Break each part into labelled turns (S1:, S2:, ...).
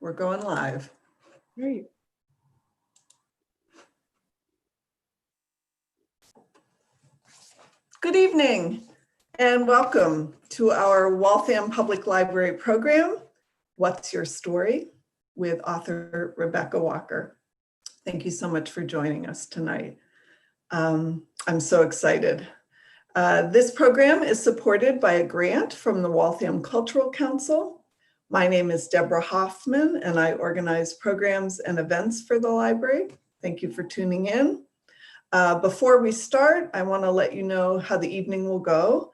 S1: We're going live.
S2: Great.
S1: Good evening and welcome to our Waltham Public Library program, What's Your Story? With author Rebecca Walker. Thank you so much for joining us tonight. I'm so excited. This program is supported by a grant from the Waltham Cultural Council. My name is Deborah Hoffman and I organize programs and events for the library. Thank you for tuning in. Before we start, I want to let you know how the evening will go.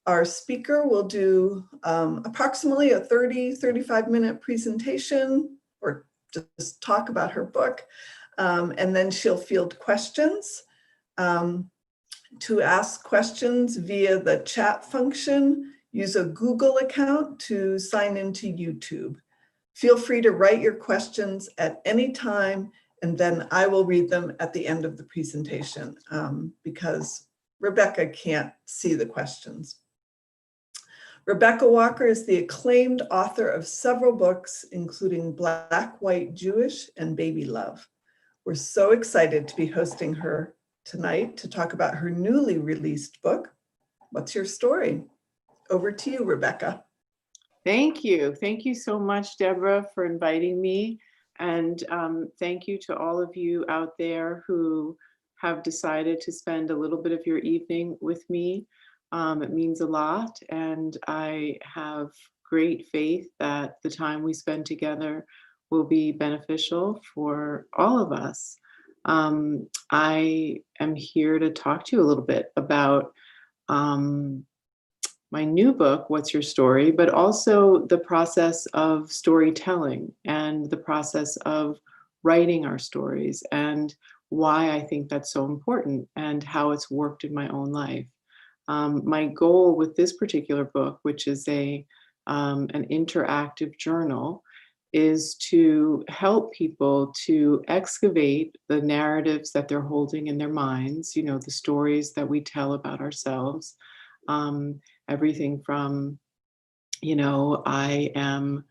S1: Our speaker will do approximately a 35 minute presentation or just talk about her book. And then she'll field questions. To ask questions via the chat function, use a Google account to sign into YouTube. Feel free to write your questions at any time, and then I will read them at the end of the presentation because Rebecca can't see the questions. Rebecca Walker is the acclaimed author of several books, including Black, White, Jewish, and Baby Love. We're so excited to be hosting her tonight to talk about her newly released book, What's Your Story? Over to you, Rebecca.
S2: Thank you. Thank you so much, Deborah, for inviting me. And thank you to all of you out there who have decided to spend a little bit of your evening with me. It means a lot. And I have great faith that the time we spend together will be beneficial for all of us. I am here to talk to you a little bit about my new book, What's Your Story, but also the process of storytelling and the process of writing our stories and why I think that's so important and how it's worked in my own life. My goal with this particular book, which is an interactive journal, is to help people to excavate the narratives that they're holding in their minds, you know, the stories that we tell about ourselves. Everything from, you know, I am,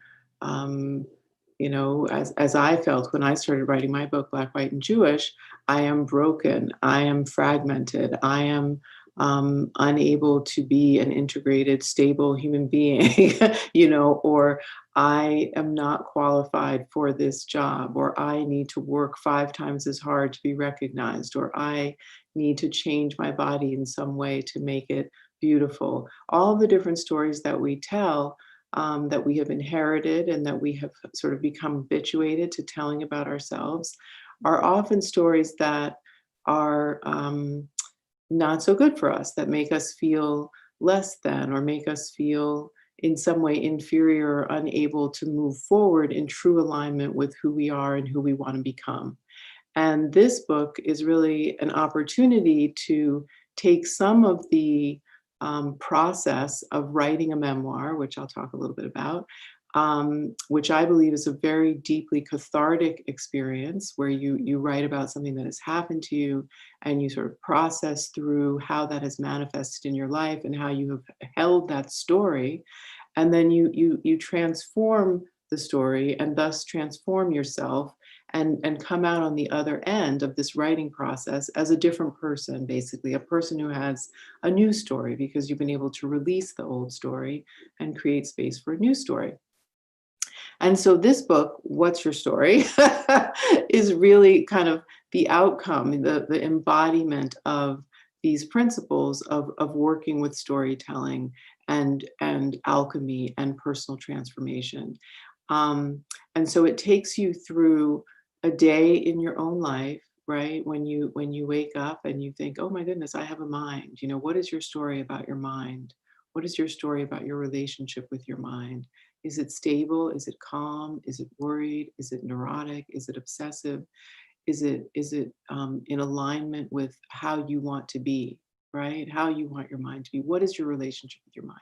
S2: you know, as I felt when I started writing my book, Black, White, and Jewish, I am broken, I am fragmented, I am unable to be an integrated, stable human being, you know, or I am not qualified for this job, or I need to work 5 times as hard to be recognized, or I need to change my body in some way to make it beautiful. All the different stories that we tell, that we have inherited and that we have sort of become habituated to telling about ourselves, are often stories that are not so good for us, that make us feel less than, or make us feel in some way inferior or unable to move forward in true alignment with who we are and who we want to become. And this book is really an opportunity to take some of the process of writing a memoir, which I'll talk a little bit about, which I believe is a very deeply cathartic experience where you write about something that has happened to you and you sort of process through how that has manifested in your life and how you have held that story. And then you transform the story and thus transform yourself and come out on the other end of this writing process as a different person, basically a person who has a new story because you've been able to release the old story and create space for a new story. And so this book, What's Your Story, is really kind of the outcome, the embodiment of these principles of working with storytelling and alchemy and personal transformation. And so it takes you through a day in your own life, right? When you wake up and you think, oh my goodness, I have a mind. You know, what is your story about your mind? What is your story about your relationship with your mind? Is it stable? Is it calm? Is it worried? Is it neurotic? Is it obsessive? Is it in alignment with how you want to be, right? How you want your mind to be. What is your relationship with your mind?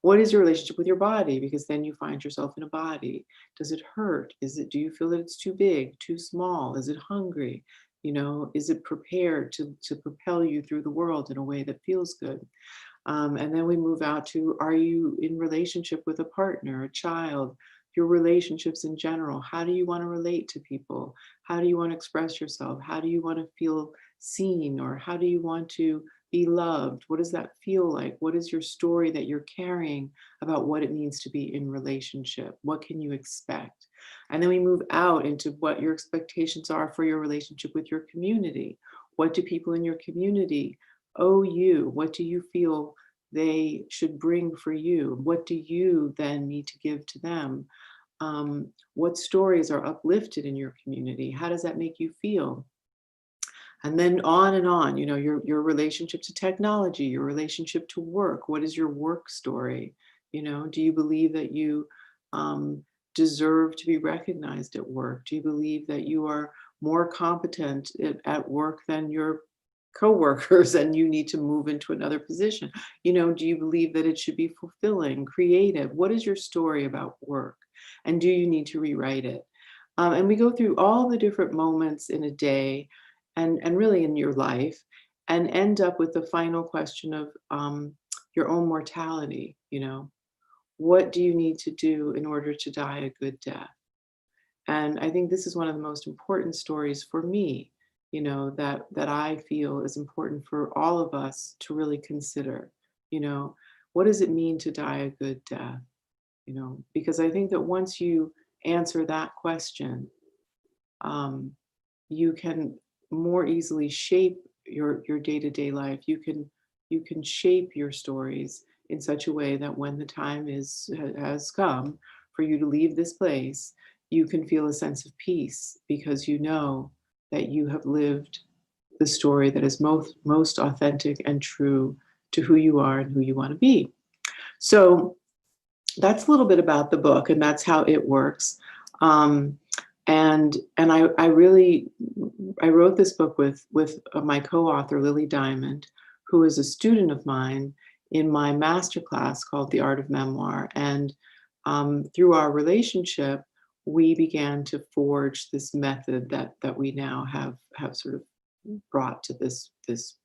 S2: What is your relationship with your body? Because then you find yourself in a body. Does it hurt? Do you feel that it's too big, too small? Is it hungry? You know, is it prepared to propel you through the world in a way that feels good? And then we move out to, are you in relationship with a partner, a child, your relationships in general. How do you want to relate to people? How do you want to express yourself? How do you want to feel seen? Or how do you want to be loved? What does that feel like? What is your story that you're carrying about what it means to be in relationship? What can you expect? And then we move out into what your expectations are for your relationship with your community. What do people in your community owe you? What do you feel they should bring for you? What do you then need to give to them? What stories are uplifted in your community? How does that make you feel? And then on and on, your relationship to technology, your relationship to work. What is your work story? Do you believe that you deserve to be recognized at work? Do you believe that you are more competent at work than your coworkers and you need to move into another position? Do you believe that it should be fulfilling, creative? What is your story about work? And do you need to rewrite it? And we go through all the different moments in a day and really in your life, and end up with the final question of your own mortality. What do you need to do in order to die a good death? And I think this is one of the most important stories for me, that I feel is important for all of us to really consider. What does it mean to die a good death? Because I think that once you answer that question, you can more easily shape your day-to-day life. You can shape your stories in such a way that when the time has come for you to leave this place, you can feel a sense of peace because you know that you have lived the story that is most authentic and true to who you are and who you want to be. So that's a little bit about the book, and that's how it works. And I wrote this book with my co-author, Lily Diamond, who is a student of mine in my masterclass called The Art of Memoir. And through our relationship, we began to forge this method that we now have sort of brought to this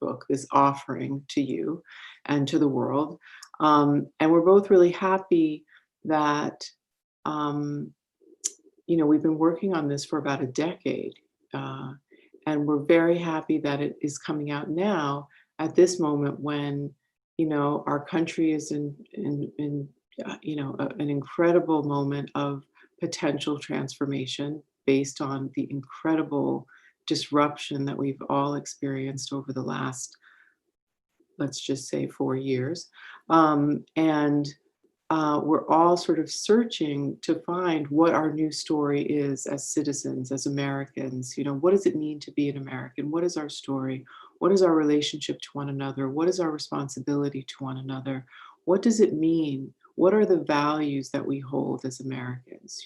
S2: book, this offering to you and to the world. And we're both really happy that we've been working on this for about a decade, and we're very happy that it is coming out now at this moment when, our country is in an incredible moment of potential transformation based on the incredible disruption that we've all experienced over the last, let's just say, 4 years. And we're all sort of searching to find what our new story is as citizens, as Americans. What does it mean to be an American? What is our story? What is our relationship to one another? What is our responsibility to one another? What does it mean? What are the values that we hold as Americans?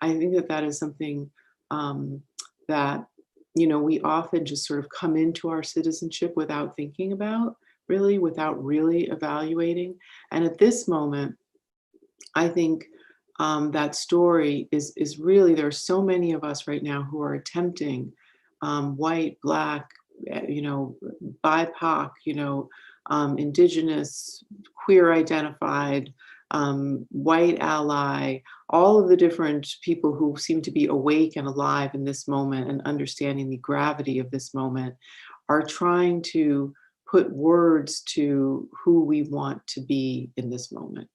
S2: I think that is something that, we often just sort of come into our citizenship without thinking about, really, without really evaluating. And at this moment, I think that story is really, there are so many of us right now who are attempting, white, Black, BIPOC, Indigenous, queer identified, white ally, all of the different people who seem to be awake and alive in this moment and understanding the gravity of this moment are trying to put words to who we want to be in this moment.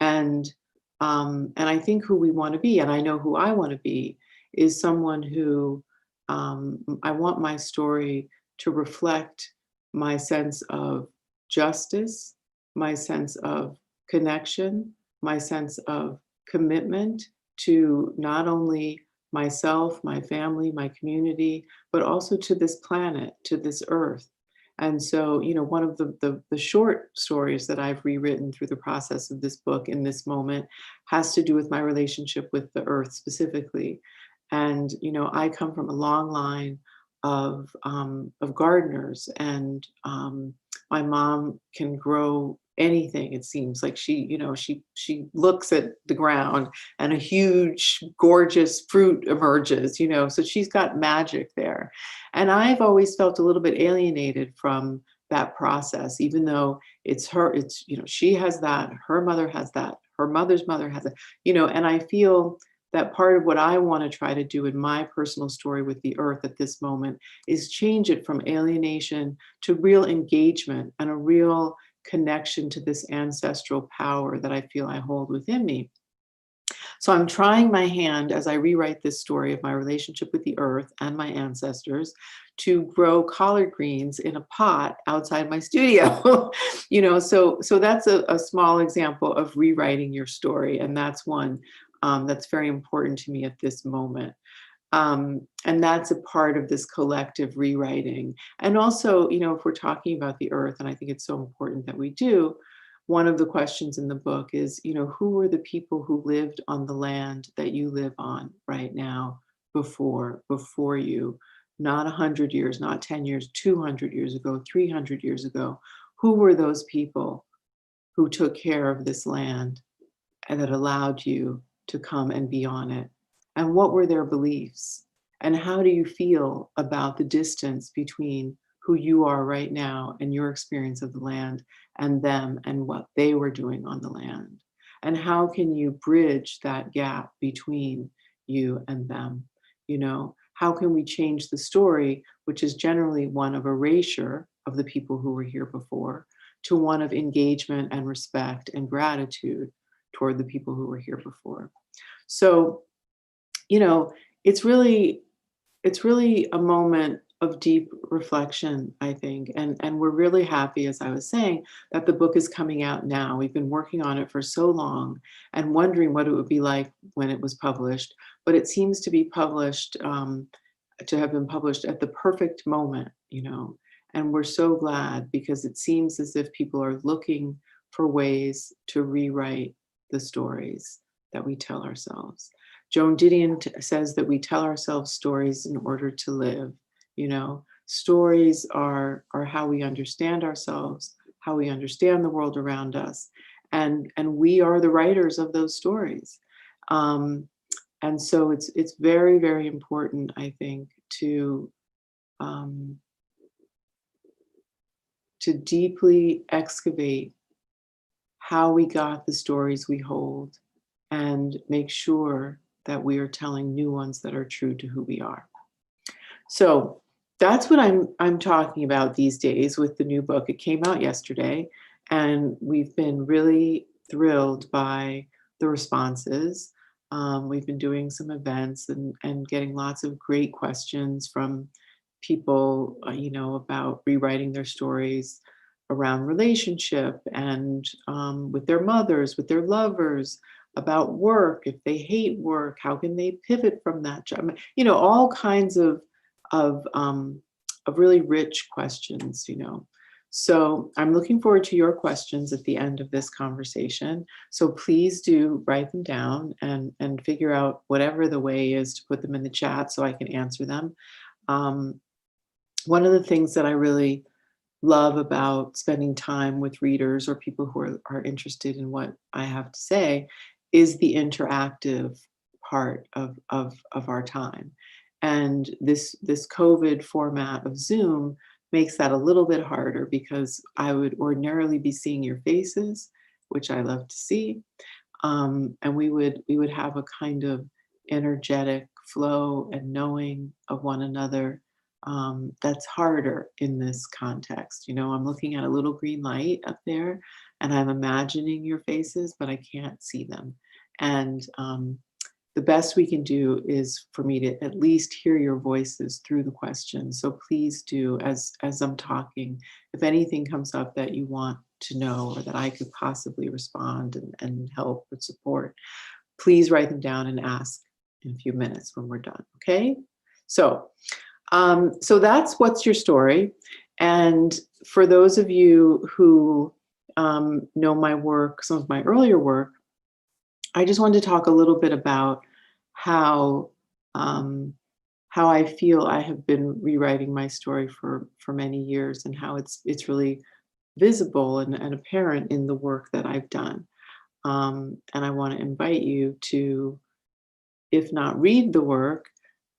S2: And I think who we want to be, and I know who I want to be, is someone who I want my story to reflect my sense of justice, my sense of connection, my sense of commitment to not only myself, my family, my community, but also to this planet, to this earth. And so, one of the short stories that I've rewritten through the process of this book in this moment has to do with my relationship with the earth specifically. And, I come from a long line of gardeners, and my mom can grow anything. It seems like she looks at the ground and a huge, gorgeous fruit emerges, so she's got magic there. And I've always felt a little bit alienated from that process, even though she has that, her mother has that, her mother's mother has a, and I feel that part of what I want to try to do in my personal story with the earth at this moment is change it from alienation to real engagement and a real connection to this ancestral power that I feel I hold within me. So I'm trying my hand as I rewrite this story of my relationship with the earth and my ancestors to grow collard greens in a pot outside my studio. So that's a small example of rewriting your story. And that's one that's very important to me at this moment. And that's a part of this collective rewriting. And also, if we're talking about the earth, and I think it's so important that we do, one of the questions in the book is, who were the people who lived on the land that you live on right now before you, not 100 years, not 10 years, 200 years ago, 300 years ago? Who were those people who took care of this land and that allowed you to come and be on it? And what were their beliefs? And how do you feel about the distance between who you are right now and your experience of the land and them and what they were doing on the land? And how can you bridge that gap between you and them? How can we change the story, which is generally one of erasure of the people who were here before, to one of engagement and respect and gratitude toward the people who were here before? So, it's really a moment of deep reflection, I think. And we're really happy, as I was saying, that the book is coming out now. We've been working on it for so long and wondering what it would be like when it was published. But it seems to be published, to have been published at the perfect moment, And we're so glad, because it seems as if people are looking for ways to rewrite the stories that we tell ourselves. Joan Didion says that we tell ourselves stories in order to live. Stories are how we understand ourselves, how we understand the world around us, and we are the writers of those stories. And so it's very, very important, I think, to deeply excavate how we got the stories we hold and make sure that we are telling new ones that are true to who we are. So that's what I'm talking about these days with the new book. It came out yesterday, and we've been really thrilled by the responses. We've been doing some events and getting lots of great questions from people, about rewriting their stories around relationship and with their mothers, with their lovers, about work. If they hate work, how can they pivot from that job? All kinds of really rich questions. So I'm looking forward to your questions at the end of this conversation. So please do write them down and figure out whatever the way is to put them in the chat so I can answer them. One of the things that I really love about spending time with readers or people who are interested in what I have to say is the interactive part of our time. And this COVID format of Zoom makes that a little bit harder, because I would ordinarily be seeing your faces, which I love to see. And we would have a kind of energetic flow and knowing of one another that's harder in this context. I'm looking at a little green light up there and I'm imagining your faces, but I can't see them. And the best we can do is for me to at least hear your voices through the questions. So please do, as I'm talking, if anything comes up that you want to know or that I could possibly respond and help or support, please write them down and ask in a few minutes when we're done, okay? So that's What's Your Story? And for those of you who know my work, some of my earlier work, I just wanted to talk a little bit about how I feel I have been rewriting my story for many years, and how it's really visible and apparent in the work that I've done. And I want to invite you to, if not read the work,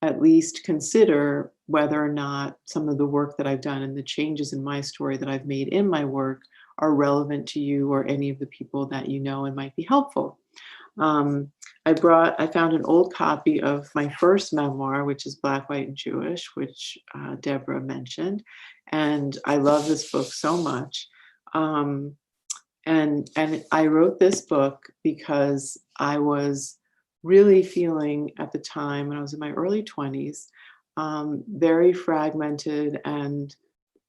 S2: at least consider whether or not some of the work that I've done and the changes in my story that I've made in my work are relevant to you or any of the people that you know and might be helpful. I found an old copy of my first memoir, which is Black, White, and Jewish, which Deborah mentioned. And I love this book so much. And I wrote this book because I was really feeling at the time, when I was in my early 20s, very fragmented and,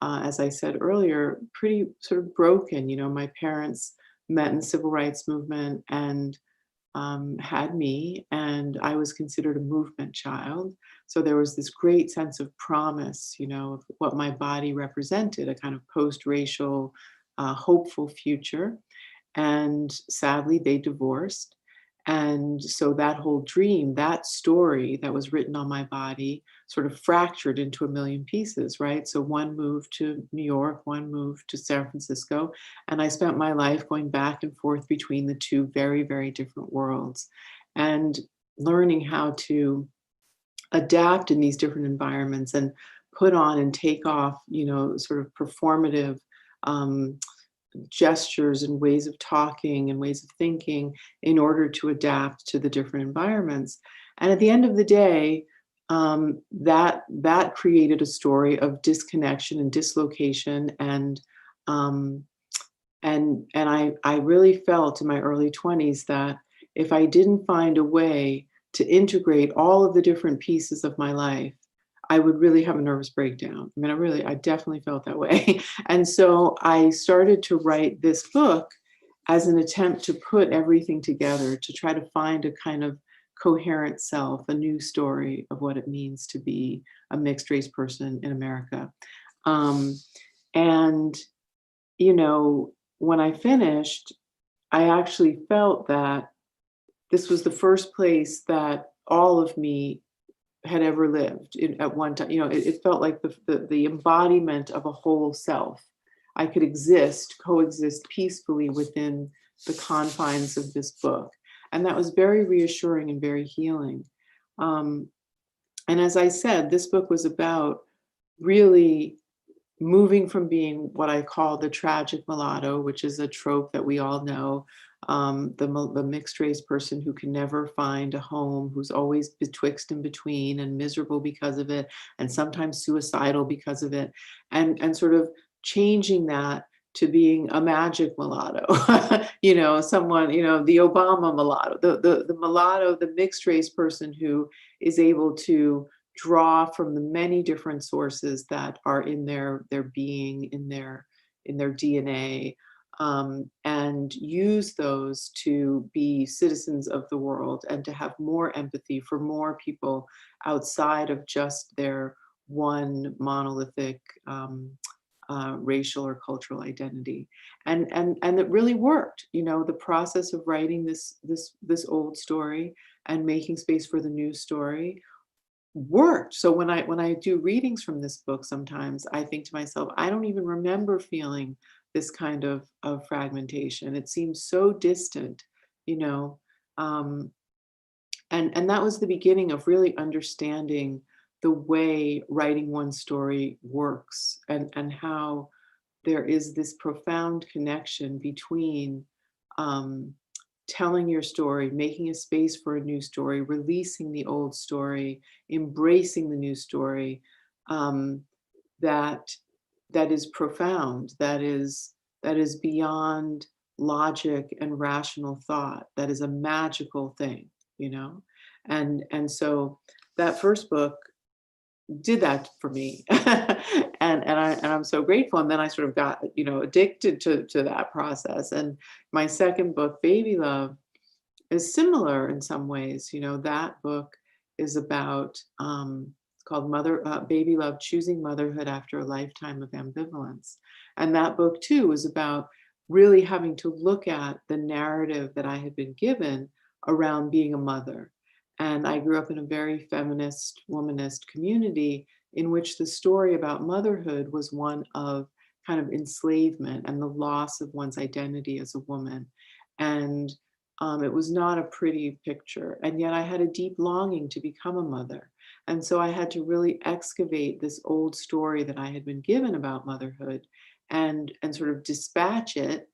S2: as I said earlier, pretty sort of broken. You know, my parents met in the civil rights movement and had me, and I was considered a movement child. So there was this great sense of promise, you know, of what my body represented, a kind of post-racial, hopeful future. And sadly, they divorced. And so that whole dream, that story that was written on my body, sort of fractured into a million pieces, right? So one moved to New York, one moved to San Francisco, and I spent my life going back and forth between the two very, very different worlds, and learning how to adapt in these different environments and put on and take off, you know, sort of performative um, gestures and ways of talking and ways of thinking in order to adapt to the different environments. And at the end of the day, that created a story of disconnection and dislocation, um, and I really felt in my early 20s that if I didn't find a way to integrate all of the different pieces of my life, I would really have a nervous breakdown. I mean, I definitely felt that way. And so I started to write this book as an attempt to put everything together, to try to find a kind of coherent self, a new story of what it means to be a mixed race person in America. Um, and, you know, when I finished, I actually felt that this was the first place that all of me had ever lived at one time. You know, it felt like the embodiment of a whole self. I could coexist peacefully within the confines of this book. And that was very reassuring and very healing. Um, and as I said, this book was about really moving from being what I call the tragic mulatto, which is a trope that we all know, the mixed race person who can never find a home, who's always betwixt and between and miserable because of it, and sometimes suicidal because of it, and sort of changing that to being a magic mulatto, you know, someone, you know, the Obama mulatto, the mulatto, the mixed race person who is able to draw from the many different sources that are in their being, in their DNA, and use those to be citizens of the world and to have more empathy for more people outside of just their one monolithic racial or cultural identity. And it really worked. You know, the process of writing this old story and making space for the new story worked. So when I do readings from this book, sometimes I think to myself, I don't even remember feeling this kind of fragmentation. It seems so distant, you know. Um, and that was the beginning of really understanding the way writing one story works, and how there is this profound connection between um, telling your story, making a space for a new story, releasing the old story, embracing the new story, um, that that is profound, that is beyond logic and rational thought, that is a magical thing, you know. And so that first book did that for me. And I'm so grateful. And then I sort of got, you know, addicted to that process. And my second book, Baby Love, is similar in some ways. You know, that book is about it's called Baby Love: Choosing Motherhood After a Lifetime of Ambivalence. And that book too was about really having to look at the narrative that I had been given around being a mother. And I grew up in a very feminist, womanist community in which the story about motherhood was one of kind of enslavement and the loss of one's identity as a woman. And it was not a pretty picture. And yet I had a deep longing to become a mother. And so I had to really excavate this old story that I had been given about motherhood and sort of dispatch it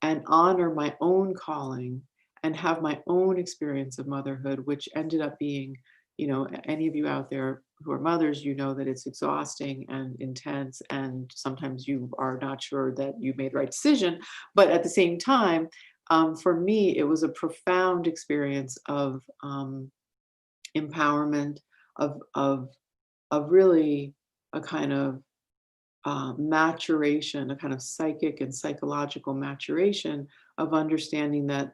S2: and honor my own calling and have my own experience of motherhood, which ended up being, any of you out there who are mothers, you know that it's exhausting and intense, and sometimes you are not sure that you made the right decision. But at the same time, for me, it was a profound experience of empowerment, of really a kind of maturation, a kind of psychic and psychological maturation of understanding that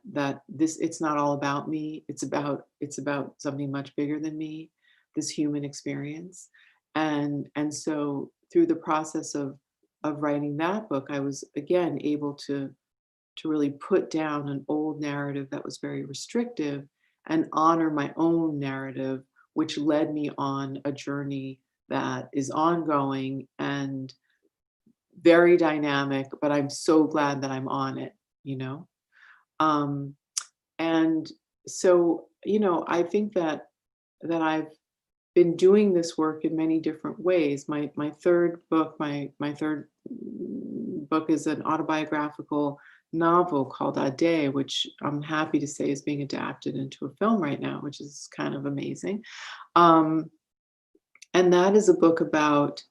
S2: it's not all about me. It's about something much bigger than me, this human experience. And so through the process of writing that book, I was again able to really put down an old narrative that was very restrictive and honor my own narrative, which led me on a journey that is ongoing and very dynamic, but I'm so glad that I'm on it, you know? Um, and so, I think that I've been doing this work in many different ways. My third book, my third book is an autobiographical novel called Ade, which I'm happy to say is being adapted into a film right now, which is kind of amazing. Um, and that is a book about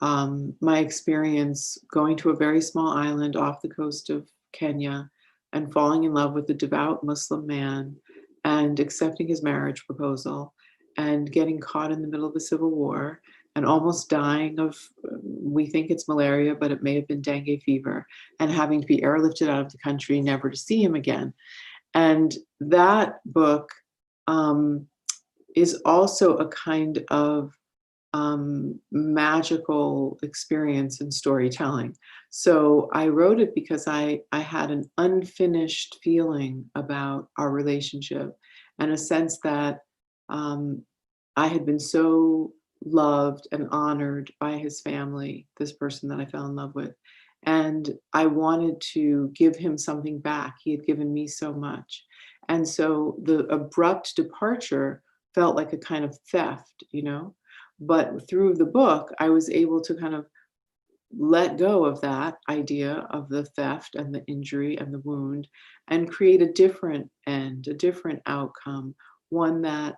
S2: my experience going to a very small island off the coast of Kenya and falling in love with a devout Muslim man and accepting his marriage proposal and getting caught in the middle of a civil war and almost dying of, we think it's malaria, but it may have been dengue fever, and having to be airlifted out of the country, never to see him again. And that book is also a kind of magical experience in storytelling. So I wrote it because I had an unfinished feeling about our relationship and a sense that I had been so loved and honored by his family, this person that I fell in love with. And I wanted to give him something back. He had given me so much. And so the abrupt departure felt like a kind of theft, But through the book, I was able to kind of let go of that idea of the theft and the injury and the wound and create a different end, a different outcome, one that,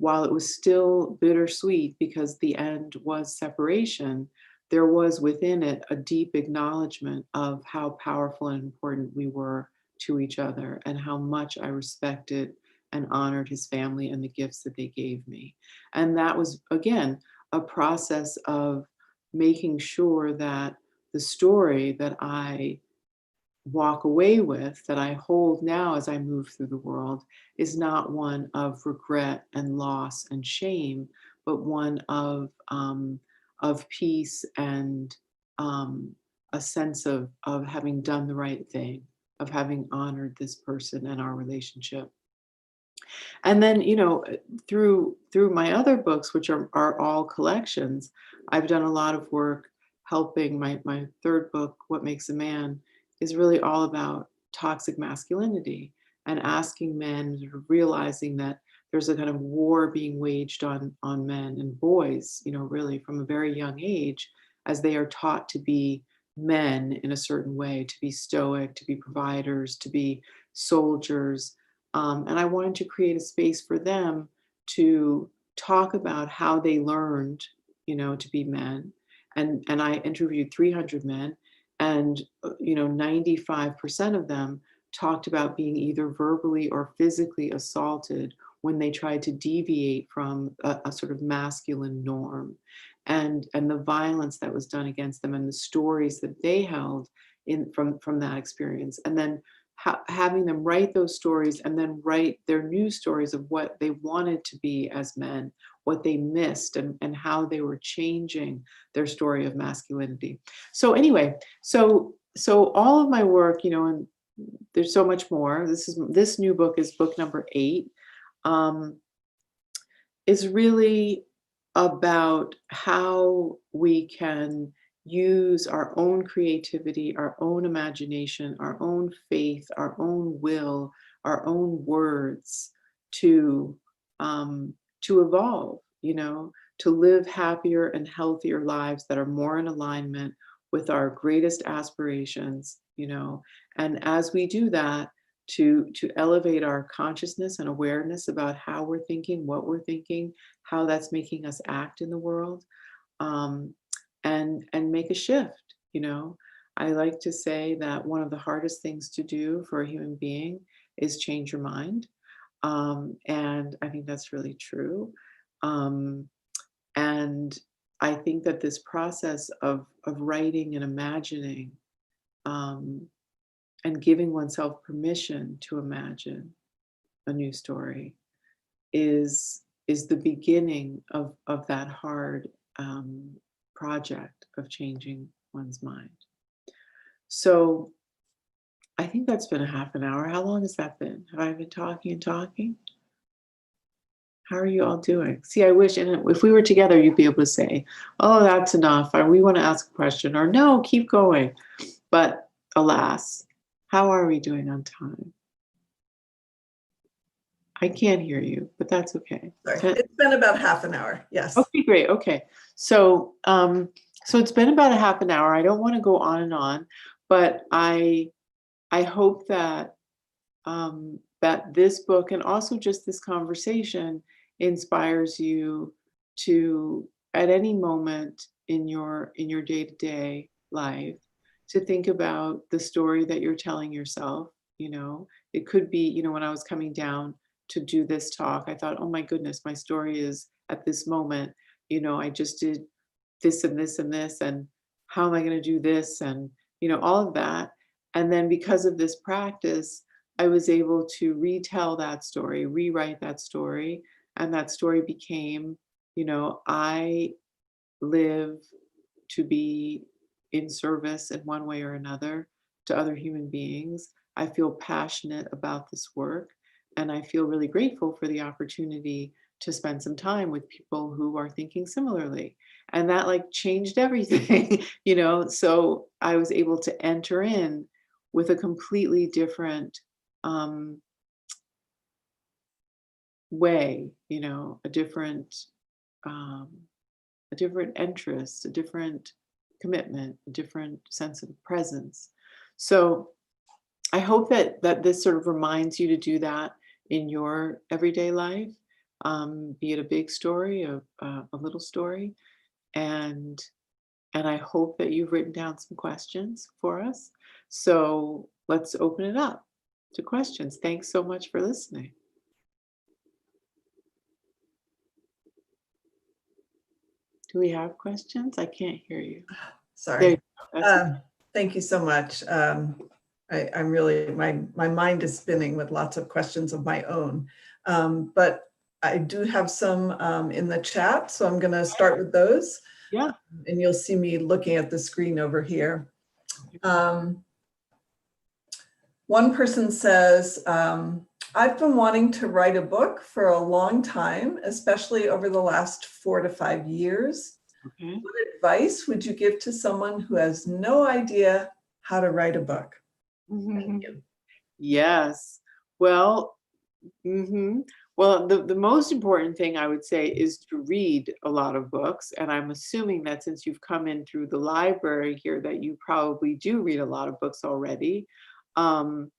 S2: while it was still bittersweet because the end was separation, there was within it a deep acknowledgement of how powerful and important we were to each other and how much I respected and honored his family and the gifts that they gave me. And that was, again, a process of making sure that the story that I walk away with, that I hold now as I move through the world, is not one of regret and loss and shame, but one of peace and a sense of having done the right thing, of having honored this person and our relationship. And then, through my other books, which are all collections, I've done a lot of work helping. My third book, What Makes a Man, is really all about toxic masculinity and asking men, sort of realizing that there's a kind of war being waged on men and boys, really from a very young age, as they are taught to be men in a certain way, to be stoic, to be providers, to be soldiers. And I wanted to create a space for them to talk about how they learned, to be men. And I interviewed 300 men, and 95% of them talked about being either verbally or physically assaulted when they tried to deviate from a sort of masculine norm, and the violence that was done against them and the stories that they held in from that experience. And then having them write those stories and then write their new stories of what they wanted to be as men, what they missed, and how they were changing their story of masculinity. So anyway, so all of my work, and there's so much more. This new book is book number 8. Is really about how we can use our own creativity, our own imagination, our own faith, our own will, our own words to evolve, to live happier and healthier lives that are more in alignment with our greatest aspirations, and as we do that, to elevate our consciousness and awareness about how we're thinking, what we're thinking, how that's making us act in the world, um, and make a shift. I like to say that one of the hardest things to do for a human being is change your mind, and I think that's really true. Um, and I think that this process of writing and imagining, um, and giving oneself permission to imagine a new story is the beginning of that hard, project of changing one's mind. So I think that's been a half an hour. How long has that been? Have I been talking and talking? How are you all doing? See, I wish, and if we were together, you'd be able to say, "Oh, that's enough," or "We want to ask a question," or "No, keep going." But alas, how are we doing on time? I can't hear you, but that's okay.
S1: Sorry, it's been about half an hour. Yes.
S2: Okay, great. Okay. So it's been about a half an hour. I don't want to go on and on, but I hope that that this book and also just this conversation inspires you to, at any moment in your day-to-day life, to think about the story that you're telling yourself. It could be, when I was coming down to do this talk, I thought, oh my goodness, my story is at this moment, I just did this and this and this, and how am I going to do this, and all of that. And then because of this practice, I was able to retell that story, rewrite that story, and that story became, I live to be in service in one way or another to other human beings. I feel passionate about this work, and I feel really grateful for the opportunity to spend some time with people who are thinking similarly. And that like changed everything, So I was able to enter in with a completely different um, way, um, a different interest, a different commitment, a different sense of presence. So I hope that this sort of reminds you to do that in your everyday life, be it a big story, a little story, and I hope that you've written down some questions for us. So let's open it up to questions. Thanks so much for listening. Do we have questions? I can't hear you. There
S1: Sorry.
S2: you go. That's
S1: Thank you so much. I'm really, my mind is spinning with lots of questions of my own. But I do have some in the chat, so I'm going to start with those.
S2: Yeah.
S1: And you'll see me looking at the screen over here. One person says, I've been wanting to write a book for a long time, especially over the last 4 to 5 years.
S2: Okay.
S1: What advice would you give to someone who has no idea how to write a book? Thank you.
S2: Yes. Well, well, the most important thing I would say is to read a lot of books. And I'm assuming that since you've come in through the library here, that you probably do read a lot of books already. And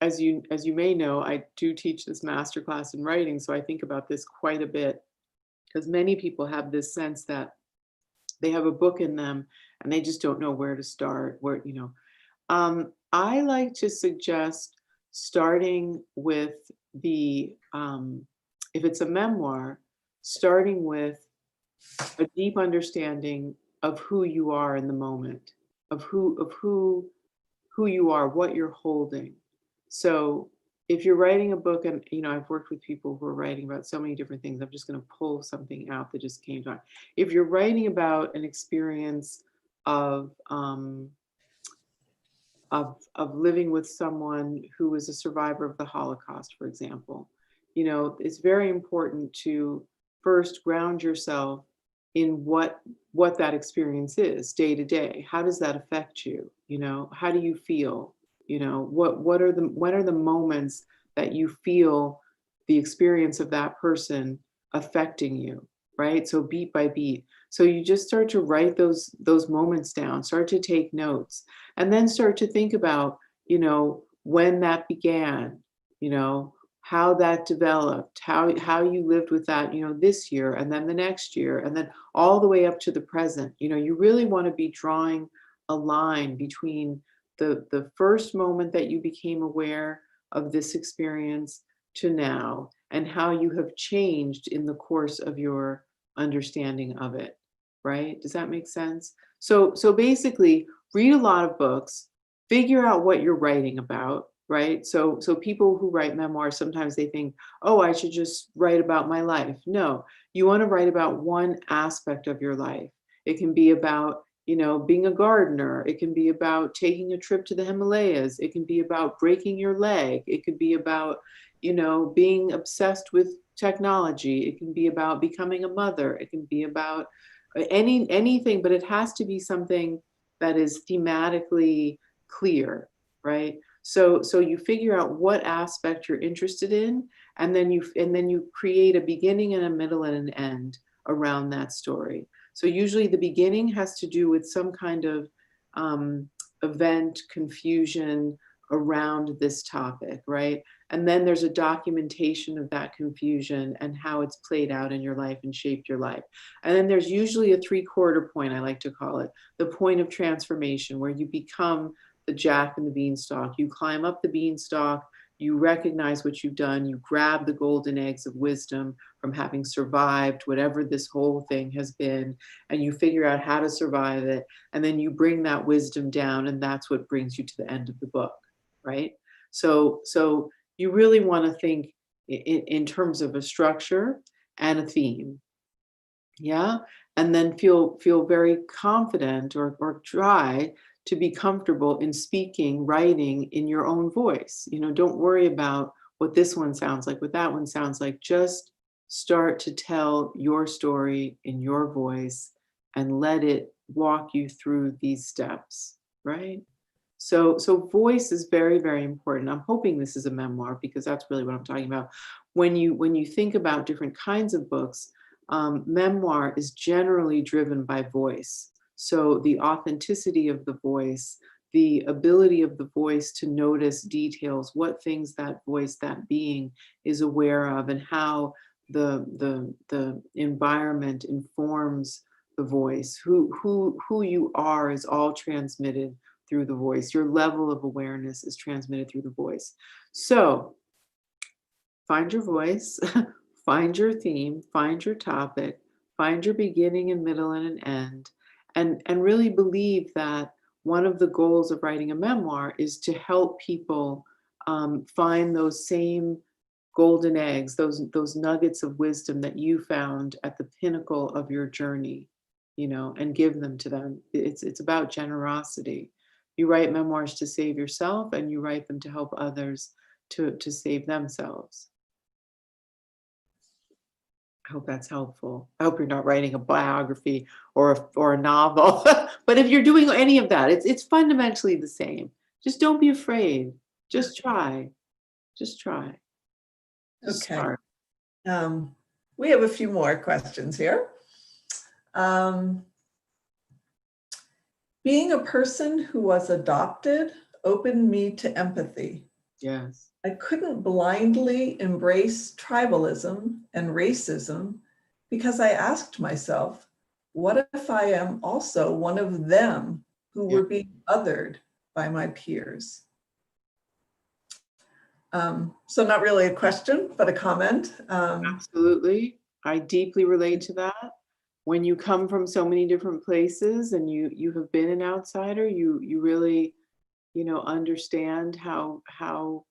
S2: as you may know, I do teach this masterclass in writing, so I think about this quite a bit, because many people have this sense that they have a book in them and they just don't know where to start. I like to suggest starting with if it's a memoir, starting with a deep understanding of who you are in the moment, of who you are, what you're holding. So if you're writing a book, and I've worked with people who are writing about so many different things, I'm just going to pull something out that just came to mind. If you're writing about an experience of living with someone who was a survivor of the Holocaust, for example, it's very important to first ground yourself in what that experience is day to day. How does that affect you? How do you feel? What are the moments that you feel the experience of that person affecting you, right? So beat by beat. So you just start to write those moments down, start to take notes, and then start to think about, when that began, how that developed, how you lived with that, this year and then the next year and then all the way up to the present. You really want to be drawing a line between the first moment that you became aware of this experience to now, and how you have changed in the course of your understanding of it, right? Does that make sense? So basically, read a lot of books, figure out what you're writing about, right? So people who write memoirs, sometimes they think, oh, I should just write about my life. No, you want to write about one aspect of your life. It can be about, being a gardener. It can be about taking a trip to the Himalayas. It can be about breaking your leg. It could be about, being obsessed with technology. It can be about becoming a mother. It can be about anything, but it has to be something that is thematically clear, right? So you figure out what aspect you're interested in, and then you create a beginning and a middle and an end around that story. So usually the beginning has to do with some kind of event, confusion around this topic, right? And then there's a documentation of that confusion and how it's played out in your life and shaped your life. And then there's usually a 3/4 point, I like to call it, the point of transformation, where you become the Jack and the Beanstalk. You climb up the beanstalk, you recognize what you've done, you grab the golden eggs of wisdom from having survived whatever this whole thing has been, and you figure out how to survive it. And then you bring that wisdom down, and that's what brings you to the end of the book, right? So you really want to think in terms of a structure and a theme. Yeah. And then feel very confident, or try to be comfortable in speaking, writing in your own voice. Don't worry about what this one sounds like, what that one sounds like. Just start to tell your story in your voice and let it walk you through these steps, right? So voice is very, very important. I'm hoping this is a memoir, because that's really what I'm talking about. When you think about different kinds of books, memoir is generally driven by voice. So the authenticity of the voice, the ability of the voice to notice details, what things that voice, that being, is aware of, and how the environment informs the voice. Who you are is all transmitted through the voice. Your level of awareness is transmitted through the voice. So find your voice, find your theme, find your topic, find your beginning and middle and an end, and really believe that one of the goals of writing a memoir is to help people find those same golden eggs, those nuggets of wisdom that you found at the pinnacle of your journey, and give them to them. It's about generosity. You write memoirs to save yourself, and you write them to help others to save themselves. I hope that's helpful. I hope you're not writing a biography or a novel. But if you're doing any of that, it's fundamentally the same. Just don't be afraid. Just try. Just try. Just
S1: Okay.
S2: start.
S1: We have a few more questions here. Being a person who was adopted opened me to empathy.
S2: Yes.
S1: I couldn't blindly embrace tribalism and racism, because I asked myself, what if I am also one of them who
S2: Yeah.
S1: were being othered by my peers? So not really a question, but a comment.
S2: Absolutely. I deeply relate to that. When you come from so many different places and you have been an outsider, you really, understand how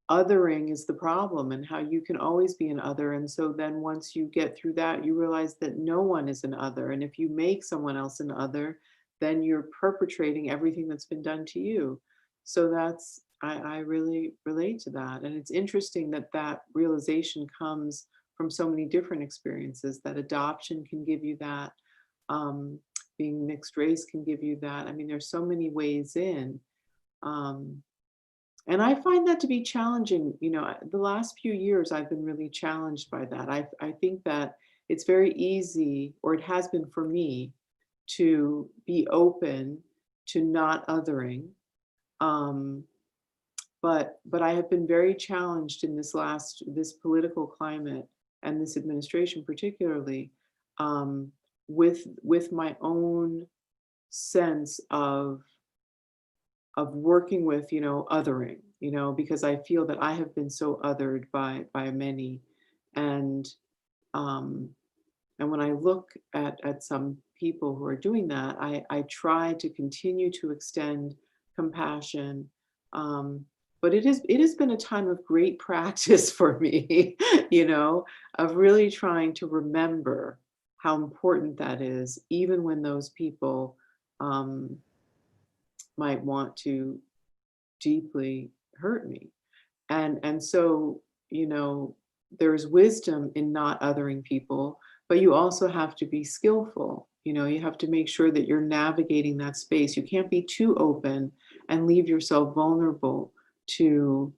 S2: othering is the problem, and how you can always be an other. And so then once you get through that, you realize that no one is an other. And if you make someone else an other, then you're perpetrating everything that's been done to you. So I really relate to that. And it's interesting that realization comes from so many different experiences. That adoption can give you that. Being mixed race can give you that. I mean, there's so many ways in. And I find that to be challenging. The last few years I've been really challenged by that. I think that it's very easy, or it has been for me, to be open to not othering. But I have been very challenged in this political climate and this administration particularly, with my own sense of working with, othering, because I feel that I have been so othered by many. And and when I look at some people who are doing that, I try to continue to extend compassion. But it has been a time of great practice for me, of really trying to remember how important that is, even when those people might want to deeply hurt me. And so, there's wisdom in not othering people, but you also have to be skillful. You have to make sure that you're navigating that space. You can't be too open and leave yourself vulnerable to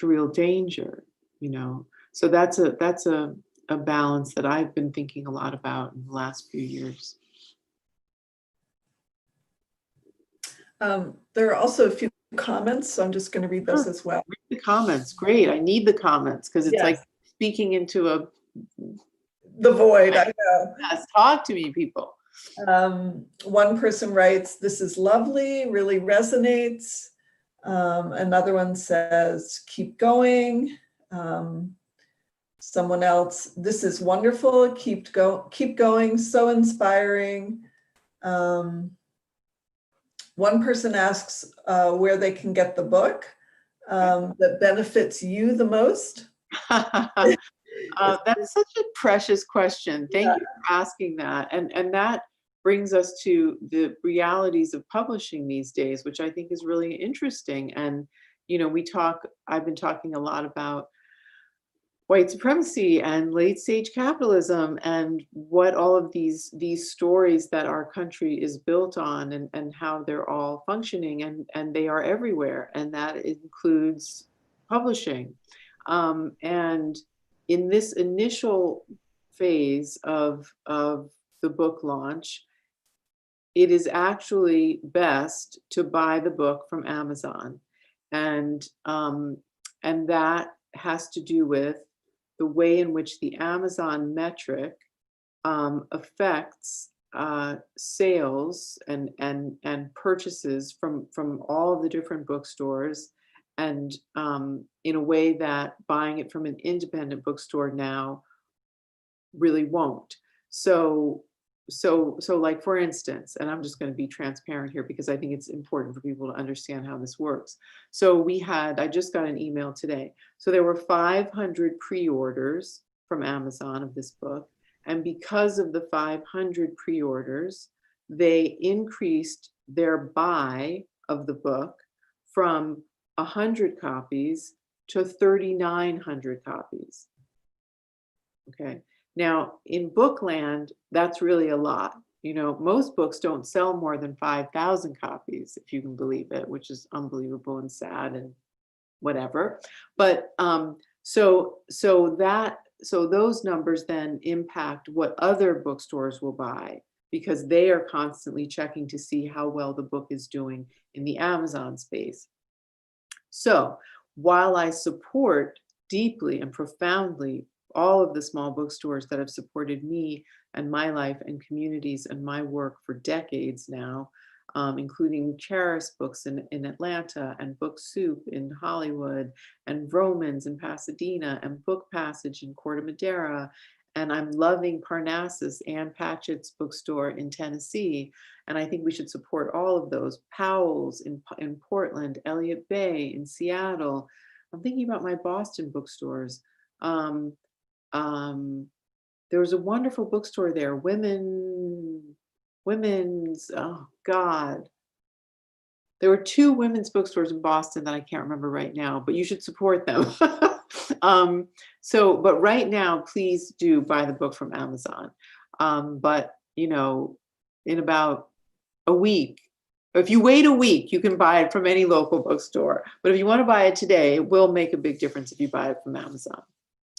S2: real danger. So that's a balance that I've been thinking a lot about in the last few years.
S1: There are also a few comments, so I'm just going to read those as well.
S2: Read the comments. Great. I need the comments because it's like speaking into
S1: the void. I know.
S2: Yes, talk to me, people.
S1: One person writes, "This is lovely, really resonates." Another one says, "Keep going." Someone else, "This is wonderful. Keep going. So inspiring." One person asks where they can get the book that benefits you the most.
S2: That's such a precious question. Thank you for asking that. And that brings us to the realities of publishing these days, which I think is really interesting. And, I've been talking a lot about white supremacy and late stage capitalism and what all of these stories that our country is built on and how they're all functioning, and they are everywhere, and that includes publishing. And in this initial phase of the book launch, it is actually best to buy the book from Amazon. And that has to do with the way in which the Amazon metric affects sales and purchases from all of the different bookstores, and in a way that buying it from an independent bookstore now really won't. So like, for instance, and I'm just going to be transparent here because I think it's important for people to understand how this works. So I just got an email today. So there were 500 pre-orders from Amazon of this book. And because of the 500 pre-orders, they increased their buy of the book from 100 copies to 3,900 copies. Okay. Now, in Bookland, that's really a lot. Most books don't sell more than 5,000 copies, if you can believe it, which is unbelievable and sad and whatever. But so those numbers then impact what other bookstores will buy, because they are constantly checking to see how well the book is doing in the Amazon space. So while I support deeply and profoundly all of the small bookstores that have supported me and my life and communities and my work for decades now, including Charis Books in Atlanta, and Book Soup in Hollywood, and Romans in Pasadena, and Book Passage in Corte Madera, and I'm loving Parnassus, Ann Patchett's bookstore in Tennessee, and I think we should support all of those. Powell's in Portland, Elliott Bay in Seattle. I'm thinking about my Boston bookstores. There was a wonderful bookstore there, women's, oh God. There were 2 women's bookstores in Boston that I can't remember right now, but you should support them. But right now, please do buy the book from Amazon. But, in about a week, if you wait a week, you can buy it from any local bookstore. But if you want to buy it today, it will make a big difference if you buy it from Amazon.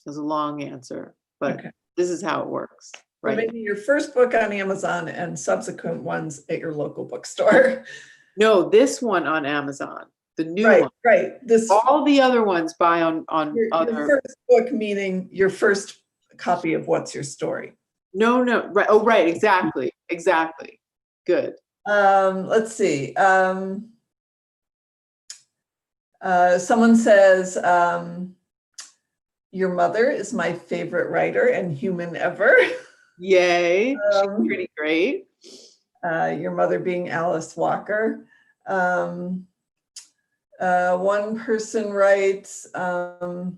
S2: It was a long answer, but This is how it works.
S1: Or
S2: Right.
S1: maybe your first book on Amazon and subsequent ones at your local bookstore.
S2: No, this one on Amazon, the new
S1: Right,
S2: one.
S1: right.
S2: All the other ones buy on
S1: Your
S2: other.
S1: first book, meaning your first copy of What's Your Story.
S2: No, right. Oh, right. Exactly. Exactly. Good.
S1: Let's see. Someone says, your mother is my favorite writer and human ever.
S2: Yay. She's pretty great.
S1: Your mother being Alice Walker. One person writes, okay,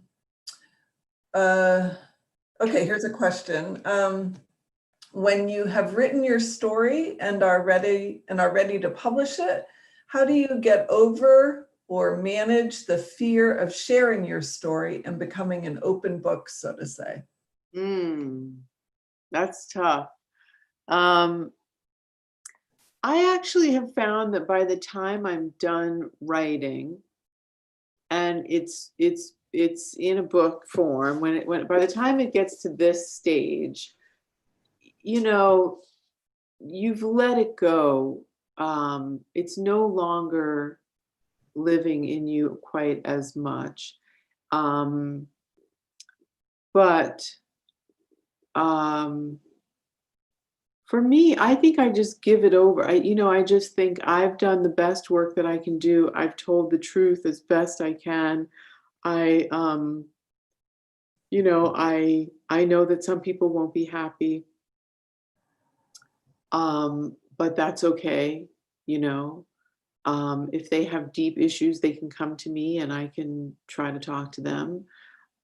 S1: here's a question. When you have written your story and are ready to publish it, how do you get over or manage the fear of sharing your story and becoming an open book, so to say?
S2: That's tough. I actually have found that by the time I'm done writing, and it's in a book form, when by the time it gets to this stage, you've let it go. It's no longer living in you quite as much. But for me, I think I just give it over. I just think I've done the best work that I can do. I've told the truth as best I can. I know that some people won't be happy. But that's okay, you know. If they have deep issues, they can come to me and I can try to talk to them.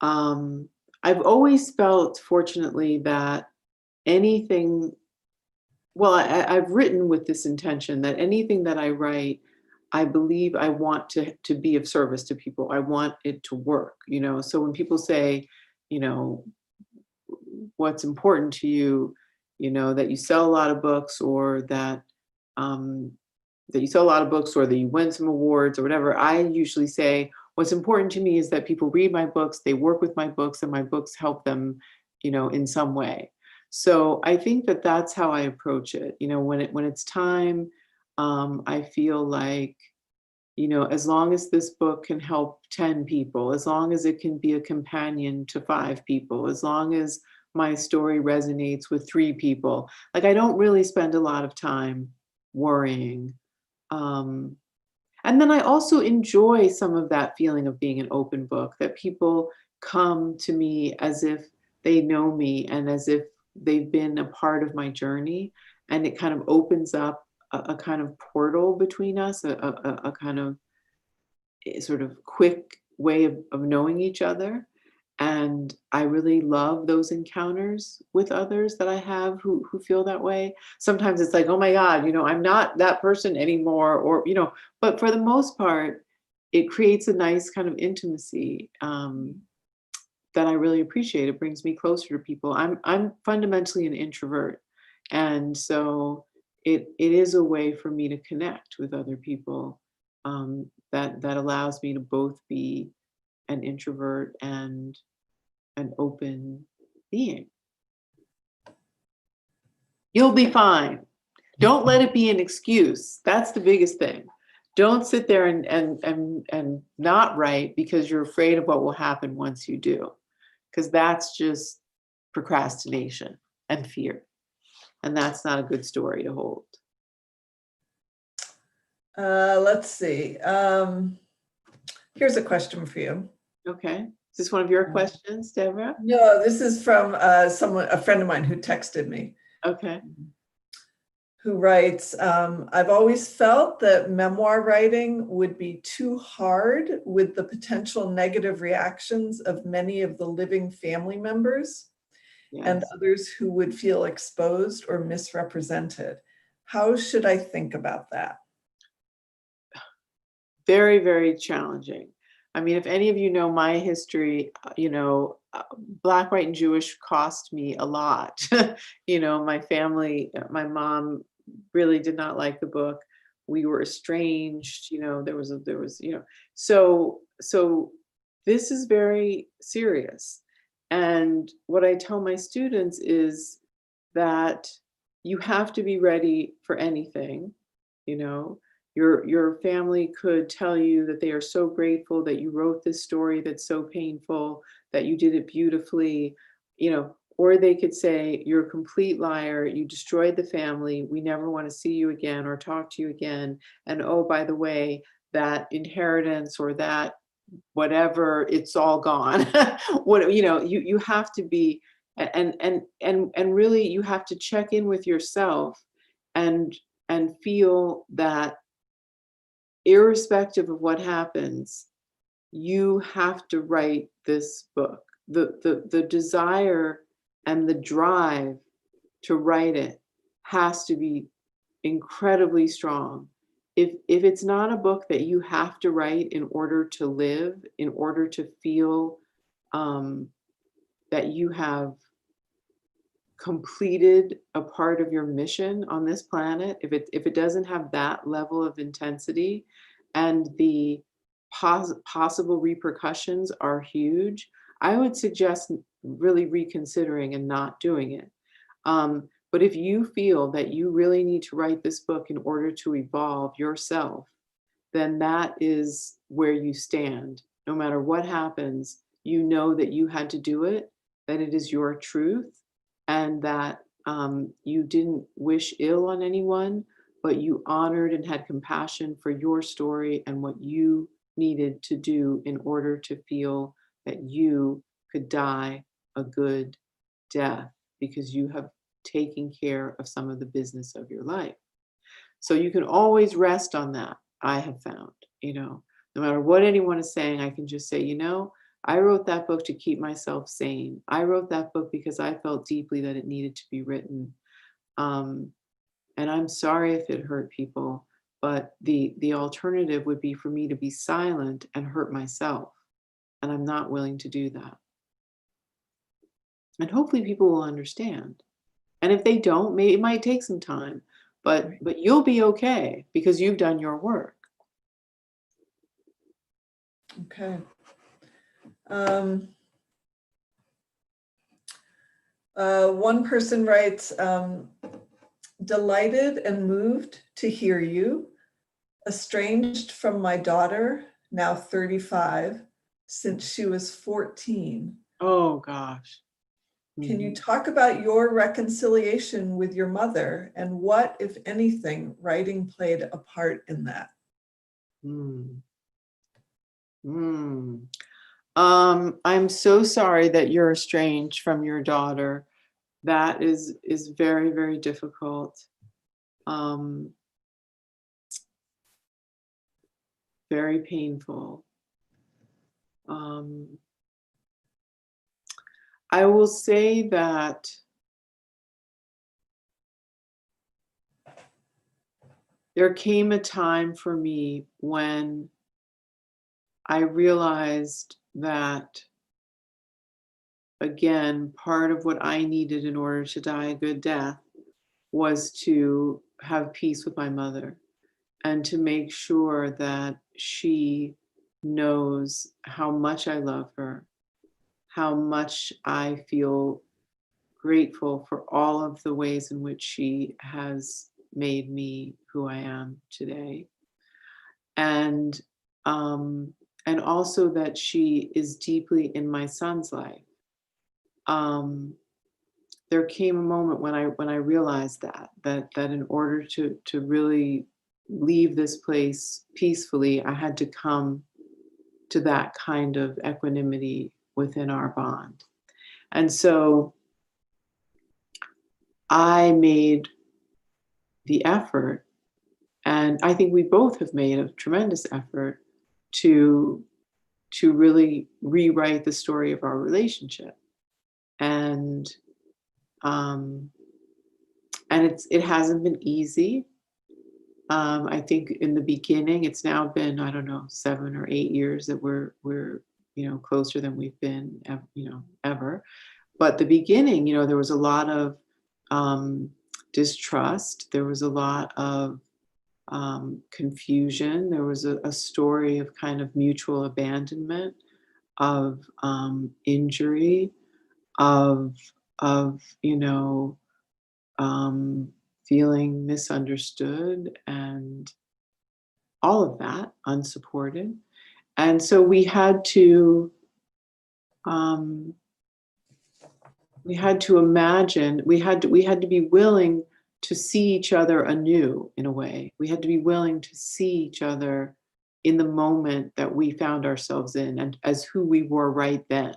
S2: I've always felt, fortunately, that anything, well, I've written with this intention that anything that I write, I believe I want to be of service to people. I want it to work, So when people say, you know, what's important to you, that you sell a lot of books, or that you sell a lot of books, or that you win some awards or whatever, I usually say what's important to me is that people read my books, they work with my books, and my books help them, in some way. So I think that that's how I approach it. When it's time, I feel like, as long as this book can help 10 people, as long as it can be a companion to 5 people, as long as my story resonates with 3 people, like, I don't really spend a lot of time worrying. And then I also enjoy some of that feeling of being an open book, that people come to me as if they know me and as if they've been a part of my journey. And it kind of opens up a kind of portal between us, a kind of sort of quick way of knowing each other. And I really love those encounters with others that I have who feel that way. Sometimes it's like, oh my God, I'm not that person anymore, or, but for the most part, it creates a nice kind of intimacy that I really appreciate. It brings me closer to people. I'm fundamentally an introvert. And so it is a way for me to connect with other people, that allows me to both be an introvert and an open being. You'll be fine. Don't let it be an excuse. That's the biggest thing. Don't sit there and not write because you're afraid of what will happen once you do, because that's just procrastination and fear. And that's not a good story to hold.
S1: Let's see. Here's a question for you.
S2: Okay. Is this one of your questions, Deborah?
S1: No, this is from a friend of mine who texted me.
S2: Okay.
S1: Who writes, I've always felt that memoir writing would be too hard with the potential negative reactions of many of the living family members. Yes. And others who would feel exposed or misrepresented. How should I think about that?
S2: Very, very challenging. I mean, if any of you know my history, Black, White, and Jewish cost me a lot. My family, my mom really did not like the book. We were estranged. There was, so this is very serious. And what I tell my students is that you have to be ready for anything. You know, your family could tell you that they are so grateful that you wrote this story that's so painful, that you did it beautifully, or they could say you're a complete liar, you destroyed the family, we never want to see you again or talk to you again. And oh, by the way, that inheritance or that whatever, it's all gone. You have to be, and really you have to check in with yourself and feel that irrespective of what happens, you have to write this book. The desire and the drive to write it has to be incredibly strong. If it's not a book that you have to write in order to live, in order to feel that you have completed a part of your mission on this planet, if it doesn't have that level of intensity and the possible repercussions are huge, I would suggest really reconsidering and not doing it. But if you feel that you really need to write this book in order to evolve yourself, then that is where you stand. No matter what happens, you know that you had to do it, that it is your truth, and that you didn't wish ill on anyone, but you honored and had compassion for your story and what you needed to do in order to feel that you could die a good death because you have taken care of some of the business of your life. So you can always rest on that, I have found, no matter what anyone is saying, I can just say, I wrote that book to keep myself sane. I wrote that book because I felt deeply that it needed to be written. And I'm sorry if it hurt people, but the alternative would be for me to be silent and hurt myself. And I'm not willing to do that. And hopefully people will understand. And if they don't, maybe it might take some time, but you'll be okay because you've done your work.
S1: Okay. One person writes, delighted and moved to hear you, estranged from my daughter, now 35, since she was 14.
S2: Oh, gosh.
S1: Can you talk about your reconciliation with your mother and what, if anything, writing played a part in that?
S2: I'm so sorry that you're estranged from your daughter. That is very, very difficult. Very painful. I will say that there came a time for me when I realized that, again, part of what I needed in order to die a good death was to have peace with my mother and to make sure that she knows how much I love her, how much I feel grateful for all of the ways in which she has made me who I am today. And also that she is deeply in my son's life. There came a moment when I realized that in order to really leave this place peacefully, I had to come to that kind of equanimity within our bond. And so I made the effort, and I think we both have made a tremendous effort to really rewrite the story of our relationship. And it hasn't been easy. I think in the beginning, it's now been, I don't know, 7 or 8 years that we're closer than we've been, ever. But the beginning, there was a lot of distrust. There was a lot of confusion. There was a story of kind of mutual abandonment, of injury, of you know, feeling misunderstood and all of that, unsupported. And so um, we had to imagine, we had to be willing to see each other anew in a way. We had to be willing to see each other in the moment that we found ourselves in and as who we were right then,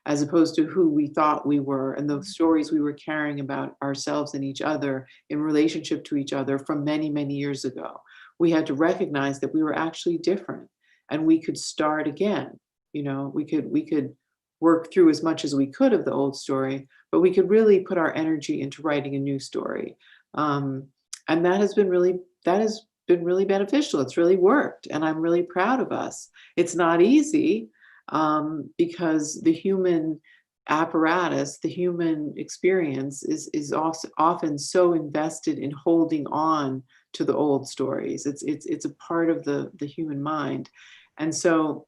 S2: as opposed to who we thought we were and the stories we were carrying about ourselves and each other in relationship to each other from many, many years ago. We had to recognize that we were actually different and we could start again. You know, we could work through as much as we could of the old story, but we could really put our energy into writing a new story. Um, and that has been really beneficial. It's really worked, and I'm really proud of us. It's not easy because the human apparatus, the human experience is also often so invested in holding on to the old stories. It's a part of the human mind, and so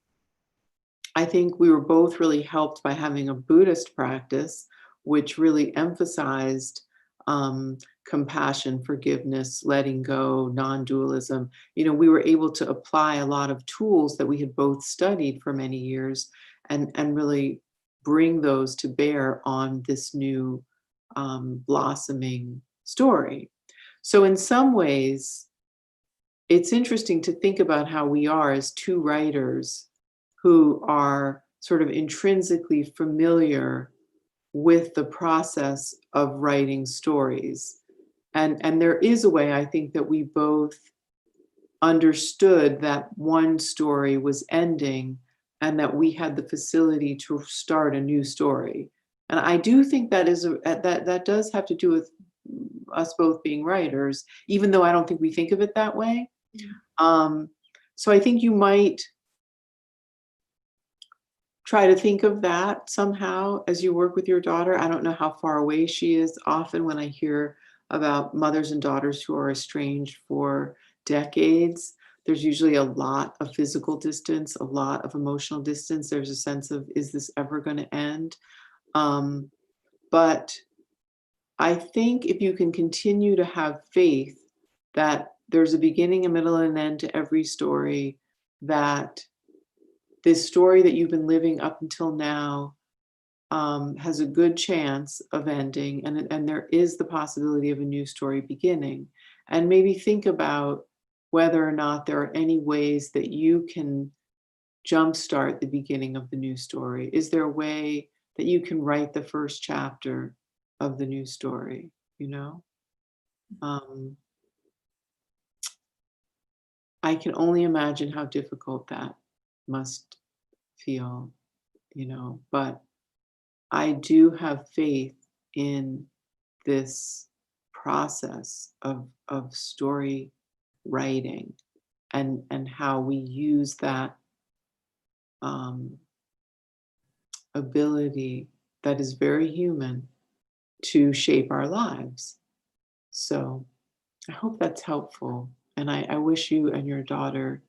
S2: I think we were both really helped by having a Buddhist practice, which really emphasized um, compassion, forgiveness, letting go, non-dualism. You know, we were able to apply a lot of tools that we had both studied for many years and really bring those to bear on this new blossoming story. So in some ways, it's interesting to think about how we are as two writers who are sort of intrinsically familiar with the process of writing stories. And there is a way I think that we both understood that one story was ending and that we had the facility to start a new story. And I do think that does have to do with us both being writers, even though I don't think we think of it that way. Um, so I think you might try to think of that somehow as you work with your daughter. I don't know how far away she is. Often when I hear about mothers and daughters who are estranged for decades, there's usually a lot of physical distance, a lot of emotional distance. There's a sense of, is this ever going to end? But I think if you can continue to have faith that there's a beginning, a middle, and an end to every story, that this story that you've been living up until now has a good chance of ending, and there is the possibility of a new story beginning. And maybe think about whether or not there are any ways that you can jumpstart the beginning of the new story. Is there a way that you can write the first chapter of the new story? You know, I can only imagine how difficult that must feel, you know, but I do have faith in this process of story writing and how we use that um, ability that is very human to shape our lives. So I hope that's helpful. And I wish you and your daughter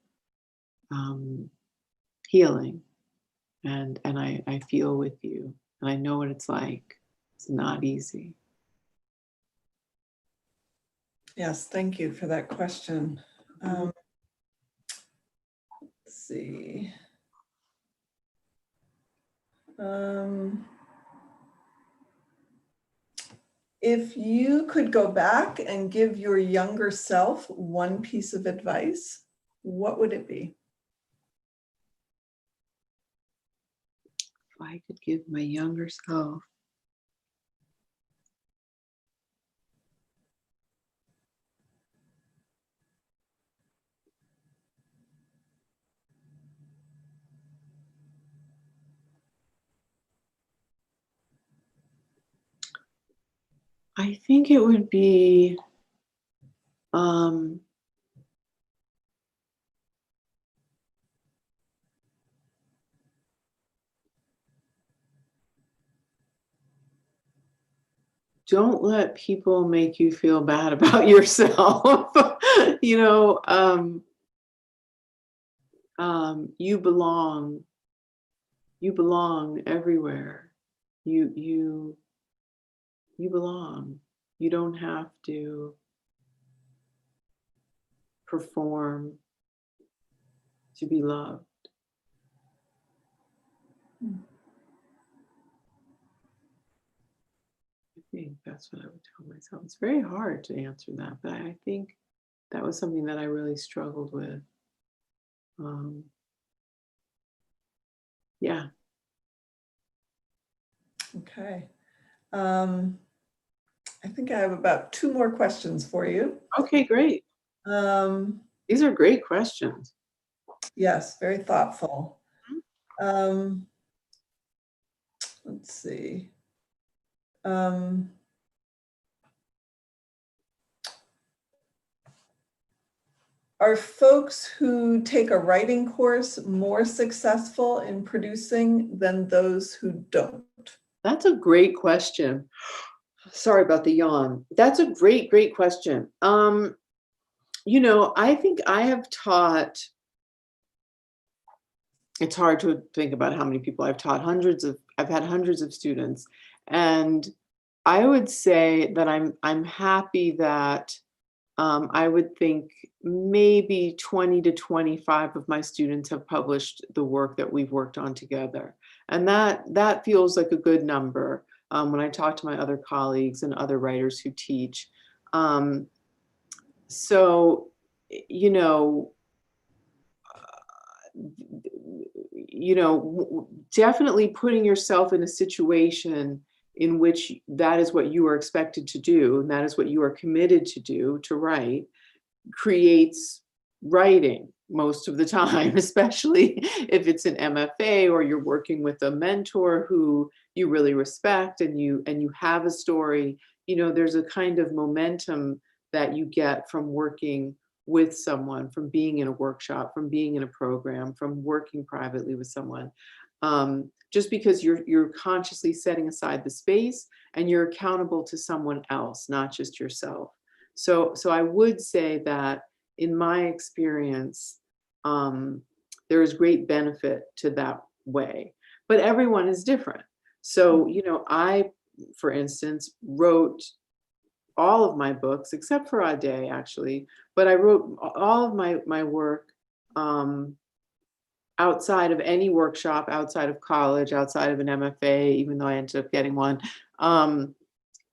S2: um, healing. And I feel with you. And I know what it's like. It's not easy.
S1: Yes, thank you for that question. Let's see. If you could go back and give your younger self one piece of advice, what would it be?
S2: If I could give my younger self I think it would be don't let people make you feel bad about yourself. You know, you belong everywhere. You belong. You don't have to perform to be loved. I think that's what I would tell myself. It's very hard to answer that, but I think that was something that I really struggled with. Um, yeah.
S1: Okay. I think I have about 2 more questions for you.
S2: Okay, great.
S1: Um,
S2: These are great questions.
S1: yes, very thoughtful. Um, let's see. Um, are folks who take a writing course more successful in producing than those who don't?
S2: That's a great question. Sorry about the yawn. That's a great, great question. I think I have taught, it's hard to think about how many people I've taught. I've had hundreds of students. And I would say that I'm happy that I would think maybe 20 to 25 of my students have published the work that we've worked on together. And that feels like a good number when I talk to my other colleagues and other writers who teach. Um, so, you know, definitely putting yourself in a situation in which that is what you are expected to do, and that is what you are committed to do, to write, creates writing most of the time, especially if it's an MFA or you're working with a mentor who you really respect and you have a story. There's a kind of momentum that you get from working with someone, from being in a workshop, from being in a program, from working privately with someone. Just because you're consciously setting aside the space and you're accountable to someone else, not just yourself. So I would say that in my experience, there is great benefit to that way, but everyone is different. So, I, for instance, wrote all of my books, except for A Day, actually, but I wrote all of my work outside of any workshop, outside of college, outside of an MFA, even though I ended up getting one. And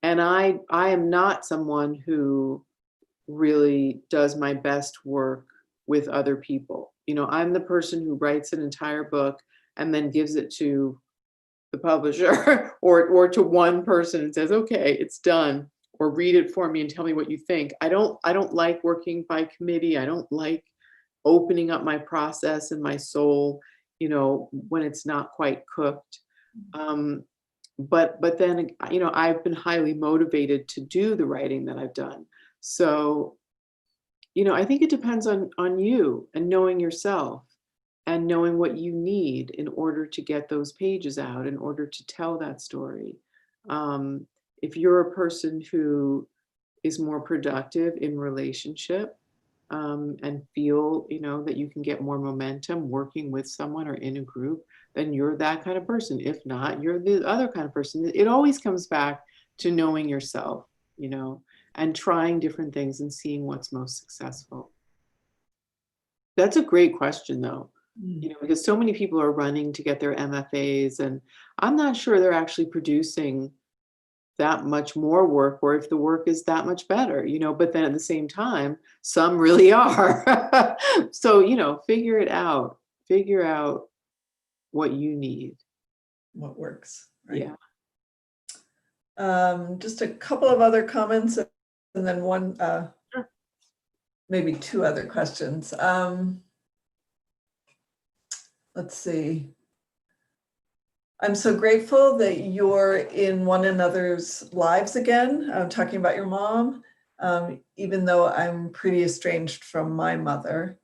S2: I am not someone who really does my best work with other people. I'm the person who writes an entire book and then gives it to the publisher or to one person and says, okay, it's done, or read it for me and tell me what you think. I don't like working by committee. I don't like opening up my process and my soul, when it's not quite cooked. But then, I've been highly motivated to do the writing that I've done. So, I think it depends on you and knowing yourself and knowing what you need in order to get those pages out, in order to tell that story. If you're a person who is more productive in relationship, and feel, that you can get more momentum working with someone or in a group, then you're that kind of person. If not, you're the other kind of person. It always comes back to knowing yourself, and trying different things and seeing what's most successful. That's a great question, though, because so many people are running to get their MFAs, and I'm not sure they're actually producing that much more work, or if the work is that much better, but then at the same time, some really are. So, figure it out. Figure out what you need.
S1: What works, right?
S2: Yeah.
S1: Just a couple of other comments and then one,
S2: Sure.
S1: maybe 2 other questions. Let's see. I'm so grateful that you're in one another's lives again, talking about your mom, even though I'm pretty estranged from my mother.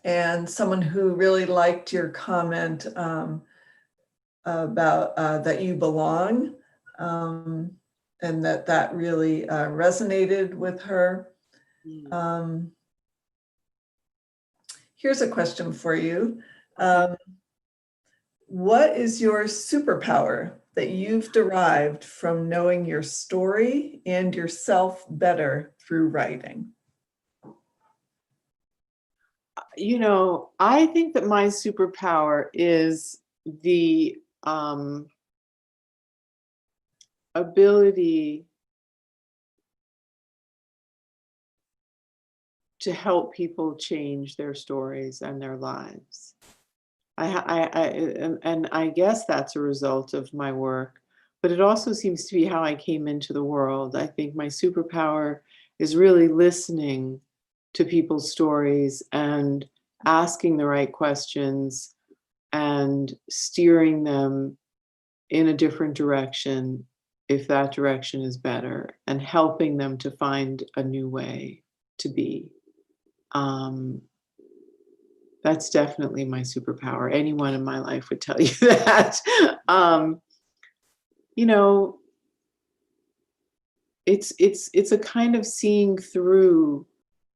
S1: And someone who really liked your comment about that you belong, and that really resonated with her. Here's a question for you. What is your superpower that you've derived from knowing your story and yourself better through writing?
S2: I think that my superpower is the ability to help people change their stories and their lives. And I guess that's a result of my work, but it also seems to be how I came into the world. I think my superpower is really listening to people's stories and asking the right questions and steering them in a different direction if that direction is better, and helping them to find a new way to be. Um, that's definitely my superpower. Anyone in my life would tell you that. um, you know, it's a kind of seeing through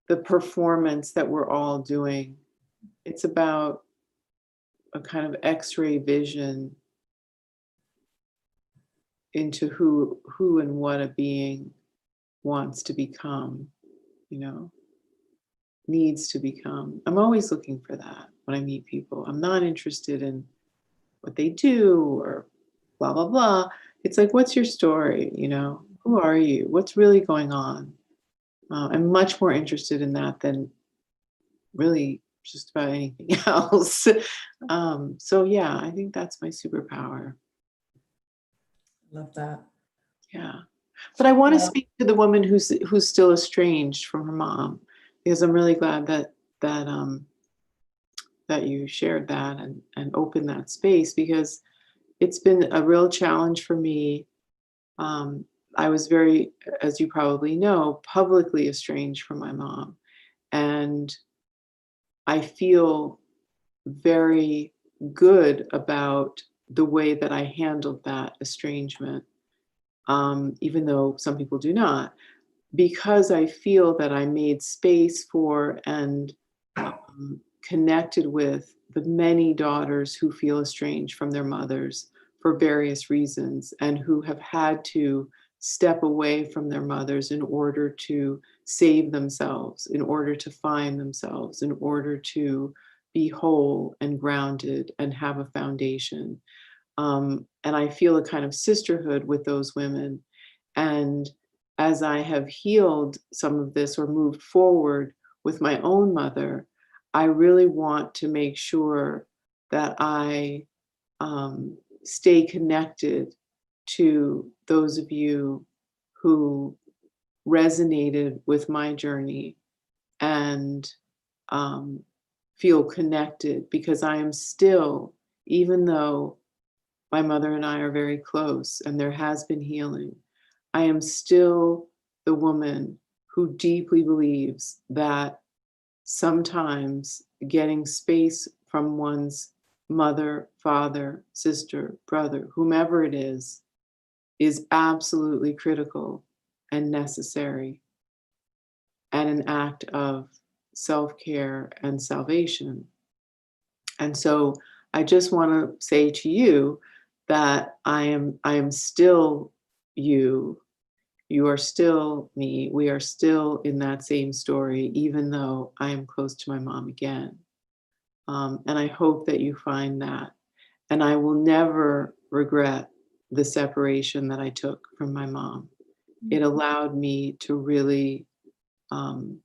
S2: the performance that we're all doing. It's about a kind of X-ray vision into who and what a being wants to become, you know, needs to become. I'm always looking for that when I meet people. I'm not interested in what they do or blah blah blah. It's like, what's your story? Who are you? What's really going on? I'm much more interested in that than really just about anything else. So yeah, I think that's my superpower.
S1: Love that.
S2: Yeah. But I want to
S1: Yeah.
S2: speak to the woman who's still estranged from her mom, because I'm really glad that you shared that and opened that space, because it's been a real challenge for me. I was very, as you probably know, publicly estranged from my mom, and I feel very good about the way that I handled that estrangement, even though some people do not, because I feel that I made space for and connected with the many daughters who feel estranged from their mothers for various reasons, and who have had to step away from their mothers in order to save themselves, in order to find themselves, in order to be whole and grounded and have a foundation. And I feel a kind of sisterhood with those women. And as I have healed some of this or moved forward with my own mother, I really want to make sure that I stay connected to those of you who resonated with my journey, and um, feel connected, because I am still, even though my mother and I are very close and there has been healing, I am still the woman who deeply believes that sometimes getting space from one's mother, father, sister, brother, whomever it is absolutely critical and necessary, and an act of self-care and salvation. And so I just want to say to you that I am still you. You are still me. We are still in that same story, even though I am close to my mom again. And I hope that you find that. And I will never regret the separation that I took from my mom. It allowed me to really um,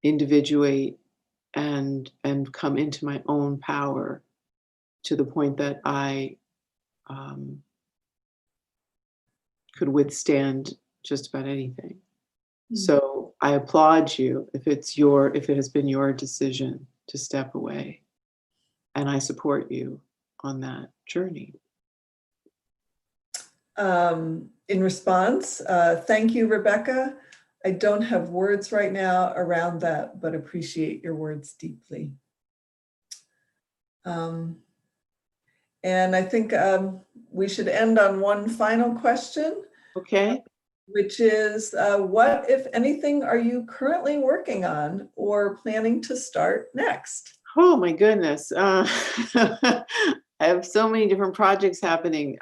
S2: individuate and come into my own power, to the point that I um, could withstand just about anything. So I applaud you if it has been your decision to step away, and I support you on that journey.
S1: In response, thank you, Rebecca. I don't have words right now around that, but appreciate your words deeply. And I think we should end on one final question.
S2: Okay.
S1: Which is, what, if anything, are you currently working on or planning to start next?
S2: Oh my goodness. so many different projects happening.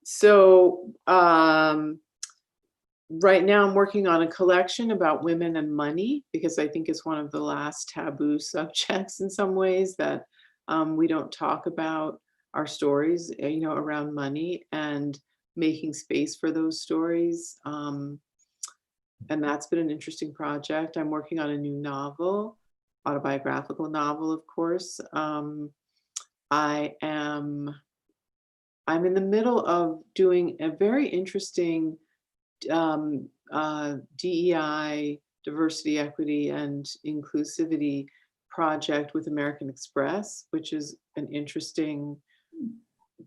S2: So right now I'm working on a collection about women and money, because I think it's one of the last taboo subjects in some ways, that we don't talk about our stories, around money, and making space for those stories. And that's been an interesting project. I'm working on a new novel, autobiographical novel, of course. I'm in the middle of doing a very interesting DEI, diversity, equity, and inclusivity project with American Express, which is an interesting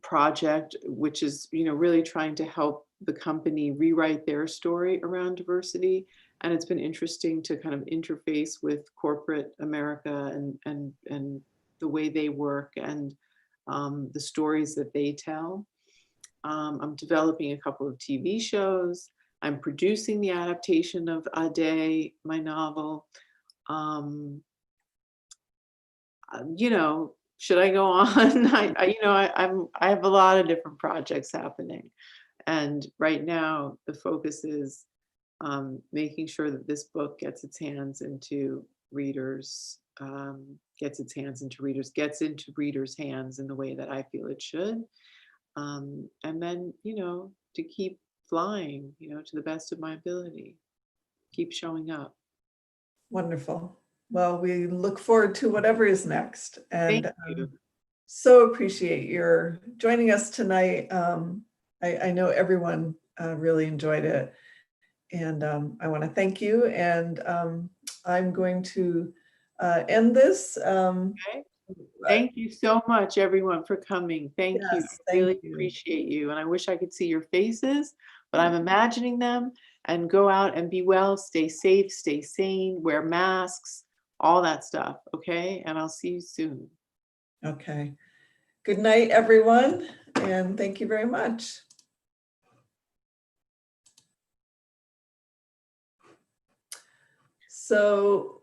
S2: project, which is, really trying to help the company rewrite their story around diversity. And it's been interesting to kind of interface with corporate America and the way they work, and the stories that they tell. I'm developing a couple of TV shows. I'm producing the adaptation of A Day, my novel. Should I go on? I have a lot of different projects happening, and right now the focus is making sure that this book gets into readers' hands in the way that I feel it should. And then, to keep flying, to the best of my ability, keep showing up.
S1: Wonderful. Well, we look forward to whatever is next. And
S2: Thank you.
S1: so appreciate your joining us tonight. I know everyone really enjoyed it. And I want to thank you. And I'm going to end this.
S2: Okay. Thank you so much, everyone, for coming. Thank you.
S1: Yes,
S2: I really appreciate you. And I wish I could see your faces, but I'm imagining them. And go out and be well, stay safe, stay sane, wear masks, all that stuff. Okay. And I'll see you soon.
S1: Okay. Good night, everyone. And thank you very much. So